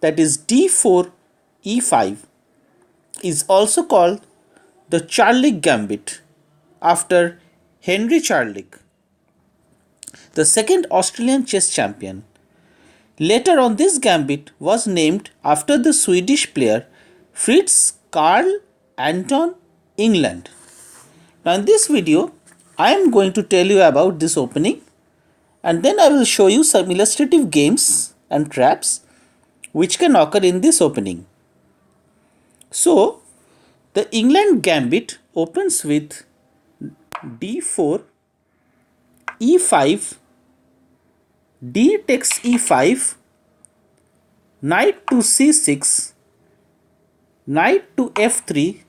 that is d4 e5 is also called the Charlick gambit after Henry Charlick, the second Australian chess champion. Later on, this gambit was named after the Swedish player Fritz Karl Anton Englund. Now in this video, I am going to tell you about this opening, and then I will show you some illustrative games and traps which can occur in this opening. So, the Englund gambit opens with d4, e5, d takes e5, knight to c6, knight to f3,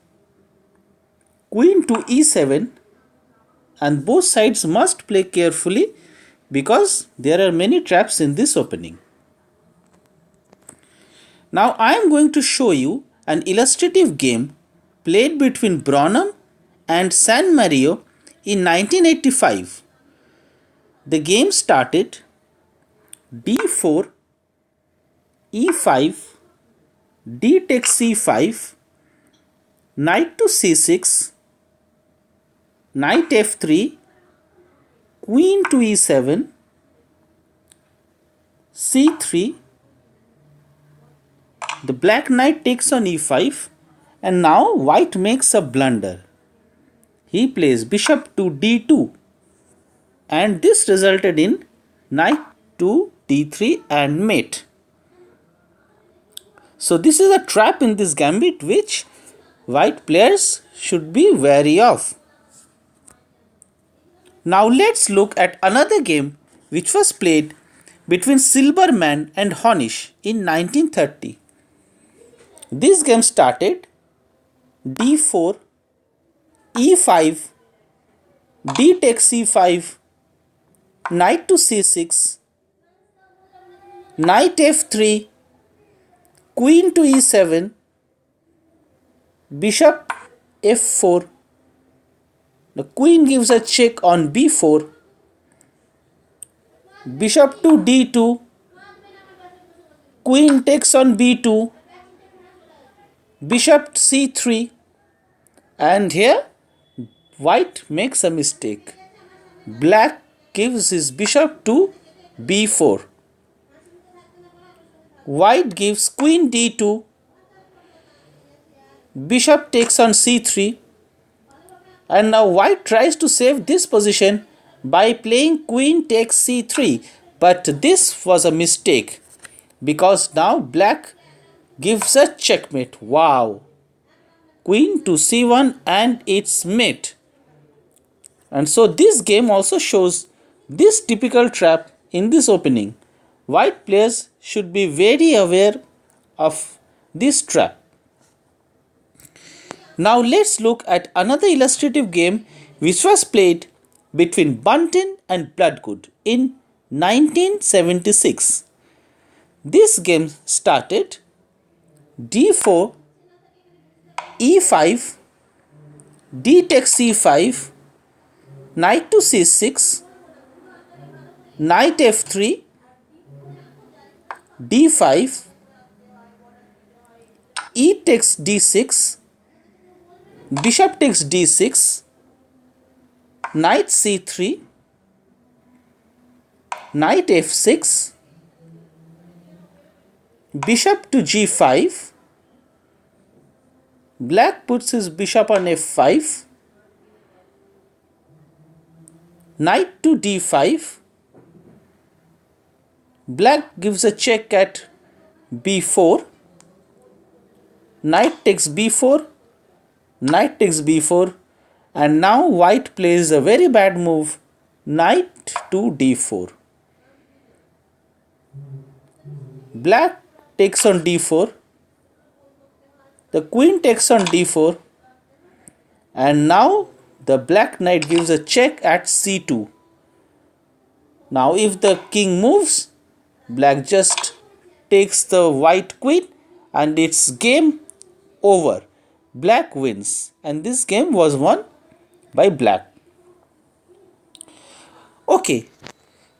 queen to e7, and both sides must play carefully because there are many traps in this opening. Now I am going to show you an illustrative game played between Bronham and San Mario in 1985. The game started d4, e5, d takes c5, knight to c6, knight f3, queen to e7, c3, the black knight takes on e5, and now white makes a blunder. He plays bishop to d2, and this resulted in knight to d3 and mate. So this is a trap in this gambit which white players should be wary of. Now let's look at another game which was played between Silberman and Hornish in 1930. This game started d4, e5, d takes c5, knight to c6, knight f3, queen to e7, bishop f4. The queen gives a check on b4, bishop to d2, queen takes on b2, bishop c3, and here white makes a mistake. Black gives his bishop to b4. White gives queen d2, bishop takes on c3, and now white tries to save this position by playing queen takes c3, but this was a mistake because now black gives a checkmate. Wow! Queen to c1 and it's mate. And so this game also shows this typical trap in this opening. White players should be very aware of this trap. Now let's look at another illustrative game which was played between Buntin and Bloodgood in 1976. This game started d4, e5, d takes c5, knight to c6, knight f3, d5, e takes d6, bishop takes d6, knight c3, knight f6, bishop to g5, black puts his bishop on f5, knight to d5, black gives a check at b4, knight takes b4, knight takes b4, and now white plays a very bad move, knight to d4. Black takes on d4, the queen takes on d4, and now the black knight gives a check at c2. Now if the king moves, black just takes the white queen and it's game over. Black wins, and this game was won by black. Okay,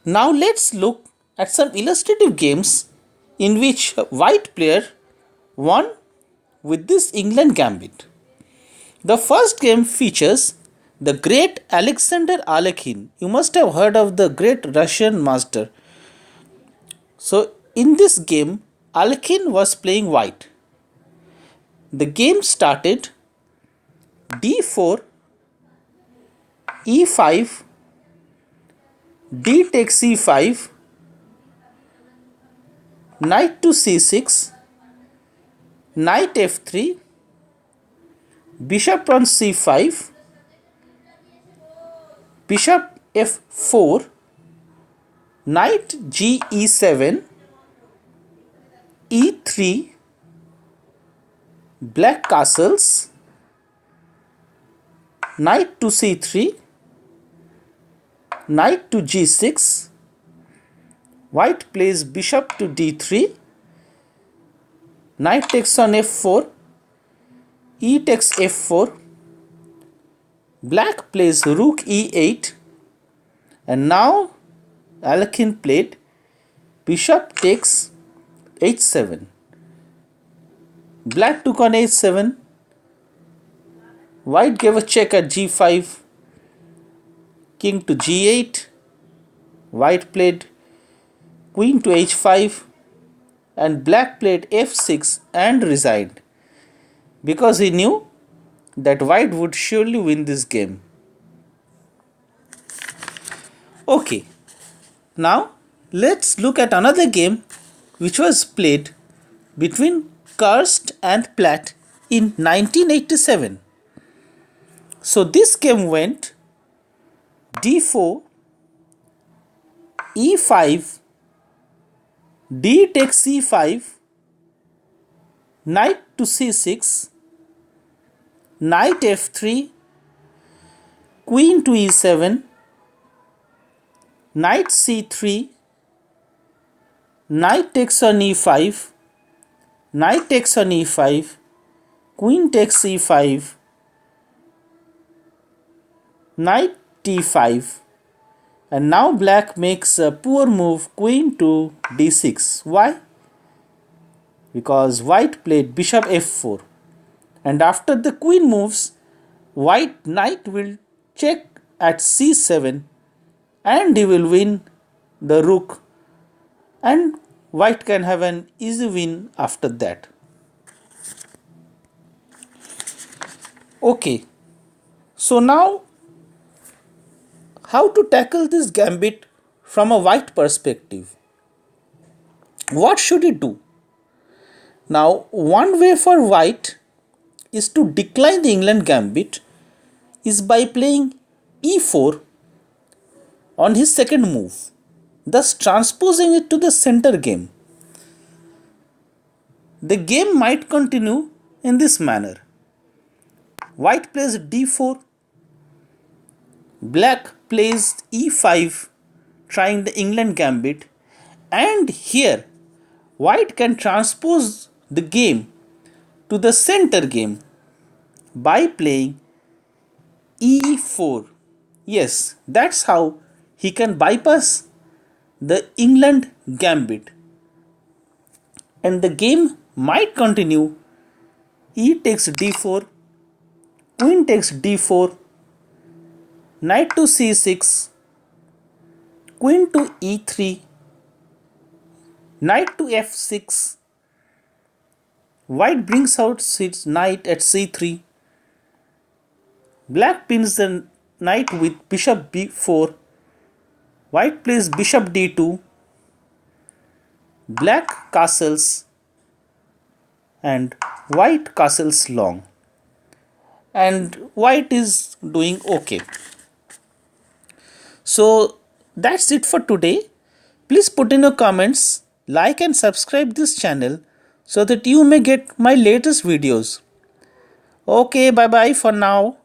now let's look at some illustrative games in which white player won with this England gambit. The first game features the great Alexander Alekhine. You must have heard of the great Russian master. So in this game, Alekhine was playing white. The game started d4, e5, d takes e5, knight to c6, knight f3, bishop on c5, bishop f4, knight g e7, e3, black castles, knight to c3, knight to g6, white plays bishop to d3, knight takes on f4, e takes f4, black plays rook e8, and now Alekhine played bishop takes h7. Black took on h7, white gave a check at g5, king to g8, white played queen to h5, and black played f6 and resigned because he knew that white would surely win this game. Okay, now let's look at another game which was played between Karst and Platt in 1987. So this game went d4, e5, d takes c5, knight to c6, knight f3, queen to e7, knight c3, knight takes on e5, knight takes on e5, queen takes e5, knight d5, and now black makes a poor move, queen to d6. Why? Because white played bishop f4, and after the queen moves, white knight will check at c7 and he will win the rook, and white can have an easy win after that. Okay, so now how to tackle this gambit from a white perspective? What should he do? Now, one way for white is to decline the England gambit is by playing e4 on his second move, thus transposing it to the center game. The game might continue in this manner. White plays d4, black plays e5, trying the England gambit, and here white can transpose the game to the center game by playing e4. Yes, that's how he can bypass the England gambit, and the game might continue. E takes d4, queen takes d4, knight to c6, queen to e3, knight to f6, white brings out its knight at c3, black pins the knight with bishop b4, white plays bishop d2, black castles, and white castles long, and white is doing okay. So that's it for today. Please put in your comments, like and subscribe this channel so that you may get my latest videos. Okay, bye bye for now.